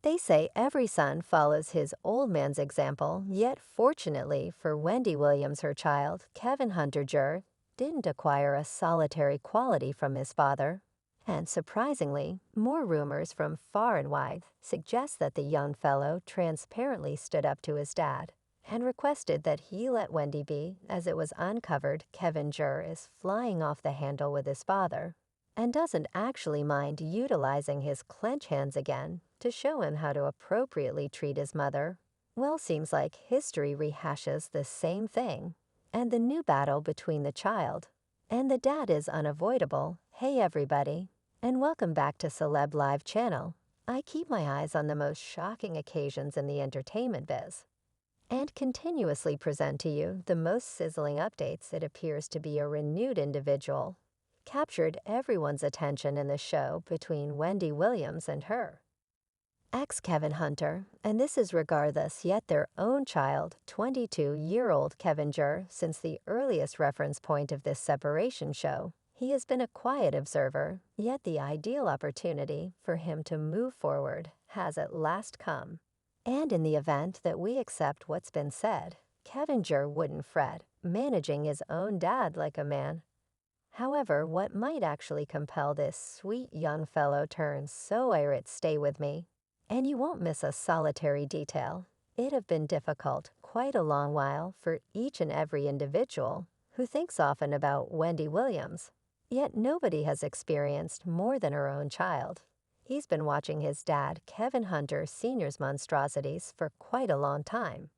They say every son follows his old man's example, yet fortunately for Wendy Williams, her child, Kevin Hunter Jr. didn't acquire a solitary quality from his father. And surprisingly, more rumors from far and wide suggest that the young fellow transparently stood up to his dad and requested that he let Wendy be, as it was uncovered Kevin Jr. is flying off the handle with his father and doesn't actually mind utilizing his clench hands again to show him how to appropriately treat his mother. Well, seems like history rehashes the same thing, and the new battle between the child and the dad is unavoidable. Hey everybody, and welcome back to Celeb Live channel. I keep my eyes on the most shocking occasions in the entertainment biz and continuously present to you the most sizzling updates. It appears to be a renewed individual captured everyone's attention in the show between Wendy Williams and her ex-Kevin Hunter, and this is regardless yet their own child, 22-year-old Kevin Jr. Since the earliest reference point of this separation show, he has been a quiet observer, yet the ideal opportunity for him to move forward has at last come. And in the event that we accept what's been said, Kevin Jr. wouldn't fret, managing his own dad like a man. However, what might actually compel this sweet young fellow turn so irate, stay with me, and you won't miss a solitary detail. It'd have been difficult quite a long while for each and every individual who thinks often about Wendy Williams. Yet nobody has experienced more than her own child. He's been watching his dad, Kevin Hunter Sr.'s monstrosities for quite a long time.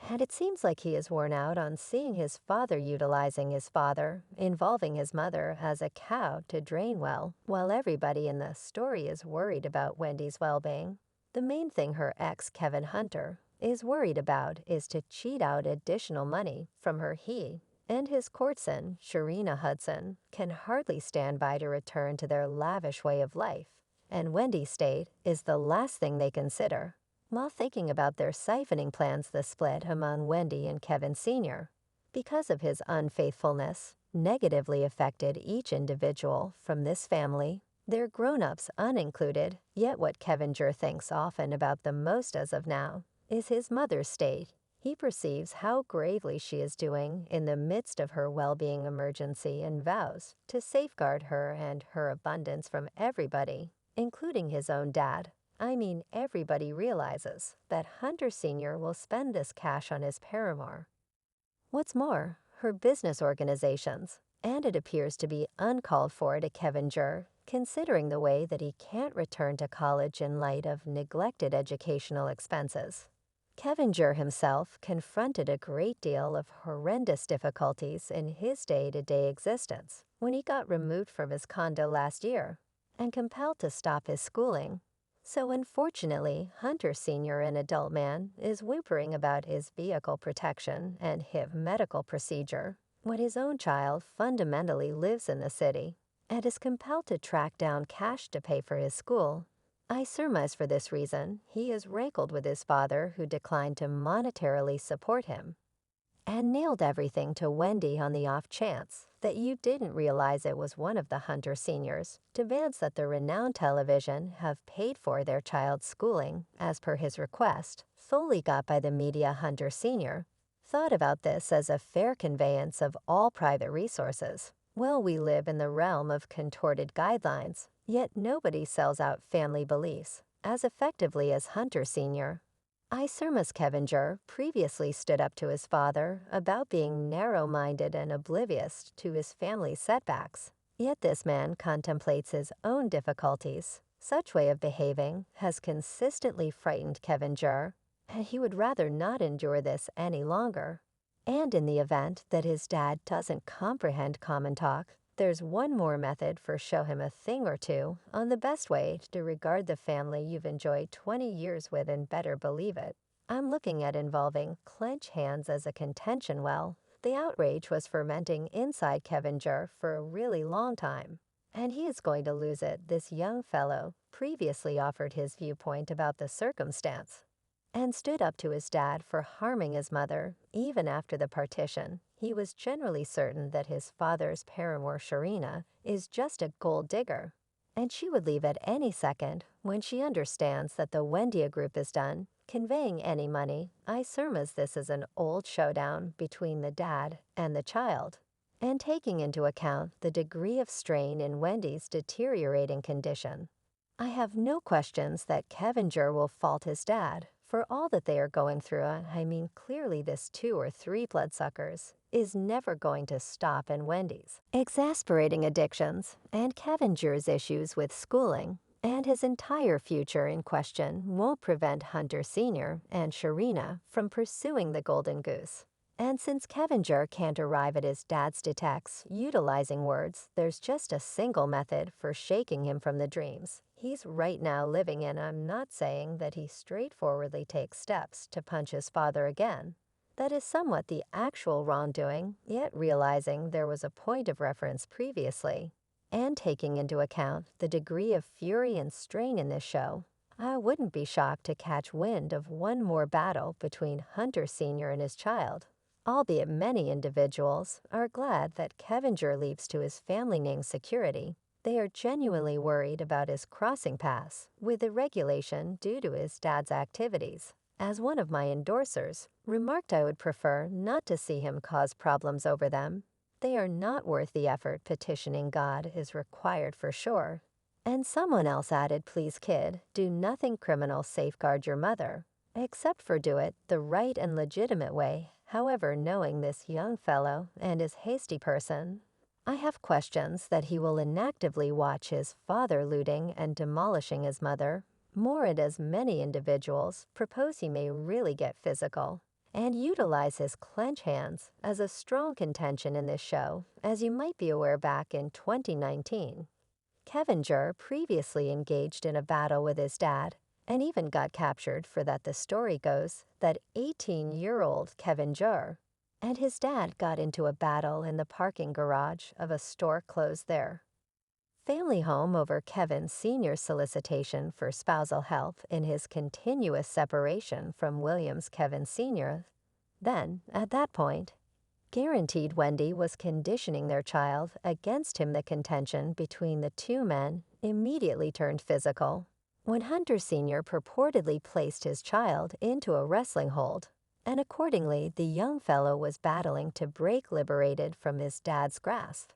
And it seems like he is worn out on seeing his father utilizing his father, involving his mother as a cow to drain well, while everybody in the story is worried about Wendy's well-being. The main thing her ex, Kevin Hunter, is worried about is to cheat out additional money from her. He and his courtesan, Sharina Hudson, can hardly stand by to return to their lavish way of life, and Wendy's state is the last thing they consider while thinking about their siphoning plans. The split among Wendy and Kevin Sr. because of his unfaithfulness negatively affected each individual from this family, their grown-ups unincluded. Yet what Kevin Jr. thinks often about the most as of now is his mother's state. He perceives how gravely she is doing in the midst of her well-being emergency and vows to safeguard her and her abundance from everybody, including his own dad. I mean, everybody realizes that Hunter Sr. will spend this cash on his paramour. What's more, her business organizations, and it appears to be uncalled for to Kevin Jr., considering the way that he can't return to college in light of neglected educational expenses. Kevin Jr. himself confronted a great deal of horrendous difficulties in his day-to-day existence when he got removed from his condo last year and compelled to stop his schooling. So unfortunately, Hunter Sr., an adult man, is whimpering about his vehicle protection and hip medical procedure when his own child fundamentally lives in the city and is compelled to track down cash to pay for his school. I surmise for this reason he is rankled with his father, who declined to monetarily support him, and nailed everything to Wendy on the off chance that you didn't realize it was one of the Hunter Seniors. Demands that the renowned television have paid for their child's schooling, as per his request, solely got by the media. Hunter Sr. thought about this as a fair conveyance of all private resources. Well, we live in the realm of contorted guidelines, yet nobody sells out family beliefs as effectively as Hunter Sr. I surmise Kevin Jr. previously stood up to his father about being narrow-minded and oblivious to his family's setbacks. Yet this man contemplates his own difficulties. Such way of behaving has consistently frightened Kevin Jr., and he would rather not endure this any longer. And in the event that his dad doesn't comprehend common talk, there's one more method for show him a thing or two on the best way to regard the family you've enjoyed 20 years with, and better believe it. I'm looking at involving clench hands as a contention well. The outrage was fermenting inside Kevin Jr. for a really long time, and he is going to lose it. This young fellow previously offered his viewpoint about the circumstance and stood up to his dad for harming his mother. Even after the partition, he was generally certain that his father's paramour, Sharina, is just a gold digger, and she would leave at any second when she understands that the Wendy group is done conveying any money. I surmise this is an old showdown between the dad and the child, and taking into account the degree of strain in Wendy's deteriorating condition. I have no questions that Kevinger will fault his dad for all that they are going through. I mean, clearly this 2 or 3 bloodsuckers is never going to stop in Wendy's exasperating addictions and Kevinger's issues with schooling, and his entire future in question won't prevent Hunter Sr. and Sharina from pursuing the golden goose. And since Kevinger can't arrive at his dad's detects utilizing words, there's just a single method for shaking him from the dreams he's right now living in. I'm not saying that he straightforwardly takes steps to punch his father again. That is somewhat the actual wrongdoing, yet realizing there was a point of reference previously, and taking into account the degree of fury and strain in this show, I wouldn't be shocked to catch wind of one more battle between Hunter Sr. and his child, albeit many individuals are glad that Kevinger leaves to his family name security. They are genuinely worried about his crossing paths with irregulation due to his dad's activities. As one of my endorsers remarked, I would prefer not to see him cause problems over them. They are not worth the effort. Petitioning God is required for sure. And someone else added, please kid, do nothing criminal, safeguard your mother, except for do it the right and legitimate way. However, knowing this young fellow and his hasty person, I have questions that he will inactively watch his father looting and demolishing his mother. More, and as many individuals propose he may really get physical and utilize his clench hands as a strong contention in this show. As you might be aware, back in 2019, Kevinger previously engaged in a battle with his dad and even got captured for that. The story goes that 18-year-old Kevinger and his dad got into a battle in the parking garage of a store closed there family home over Kevin Sr.'s solicitation for spousal help in his continuous separation from Williams. Kevin Sr. then, at that point, guaranteed Wendy was conditioning their child against him. The contention between the two men immediately turned physical when Hunter Sr. purportedly placed his child into a wrestling hold, and accordingly the young fellow was battling to break liberated from his dad's grasp,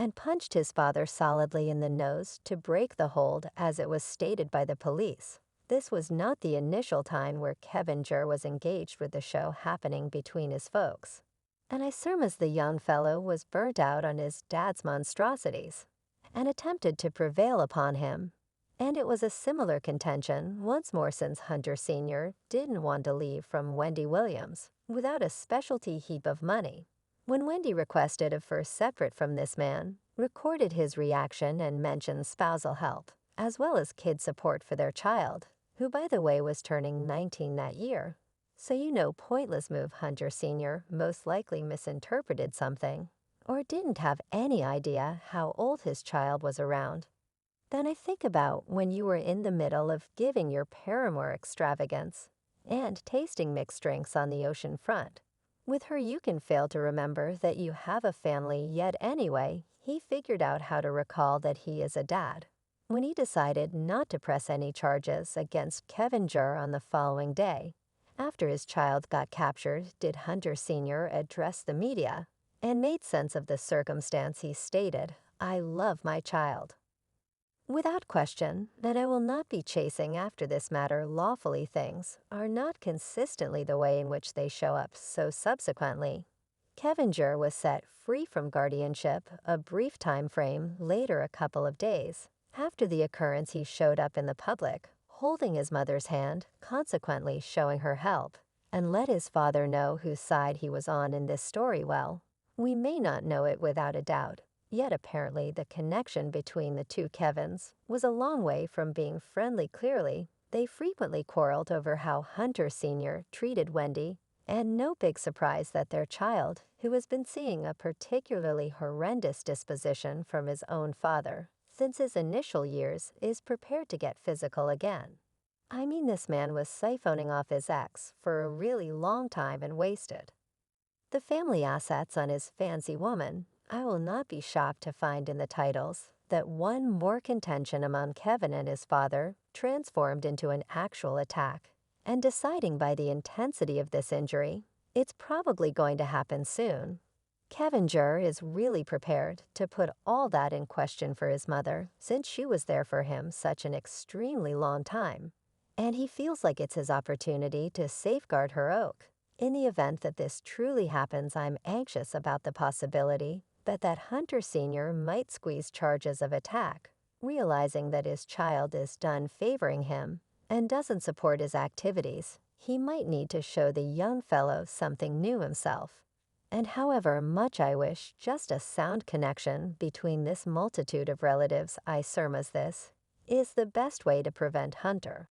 and punched his father solidly in the nose to break the hold, as it was stated by the police. This was not the initial time where Kevinger was engaged with the show happening between his folks, and I surmise the young fellow was burnt out on his dad's monstrosities and attempted to prevail upon him. And it was a similar contention once more, since Hunter Sr. didn't want to leave from Wendy Williams without a specialty heap of money. When Wendy requested a first separate from this man, recorded his reaction and mentioned spousal help, as well as kid support for their child, who by the way was turning 19 that year. So pointless move. Hunter Sr. most likely misinterpreted something, or didn't have any idea how old his child was around. Then I think about when you were in the middle of giving your paramour extravagance and tasting mixed drinks on the ocean front. With her, you can fail to remember that you have a family, yet anyway, he figured out how to recall that he is a dad. When he decided not to press any charges against Kevinger on the following day, after his child got captured, did Hunter Sr. address the media and made sense of the circumstance. He stated, I love my child. Without question, that I will not be chasing after this matter lawfully. Things are not consistently the way in which they show up, so subsequently, Kevinger was set free from guardianship a brief time frame later. A couple of days after the occurrence, he showed up in the public, holding his mother's hand, consequently showing her help, and let his father know whose side he was on in this story. Well, we may not know it without a doubt, yet apparently the connection between the two Kevins was a long way from being friendly. Clearly, they frequently quarreled over how Hunter Sr. treated Wendy, and no big surprise that their child, who has been seeing a particularly horrendous disposition from his own father since his initial years, is prepared to get physical again. I mean, this man was siphoning off his ex for a really long time and wasted the family assets on his fancy woman. I will not be shocked to find in the titles that one more contention among Kevin and his father transformed into an actual attack. And deciding by the intensity of this injury, it's probably going to happen soon. Kevinger is really prepared to put all that in question for his mother, since she was there for him such an extremely long time. And he feels like it's his opportunity to safeguard her oak. In the event that this truly happens, I'm anxious about the possibility that Hunter Sr. might squeeze charges of attack, realizing that his child is done favoring him and doesn't support his activities. He might need to show the young fellow something new himself. And however much I wish just a sound connection between this multitude of relatives I surmise this is the best way to prevent Hunter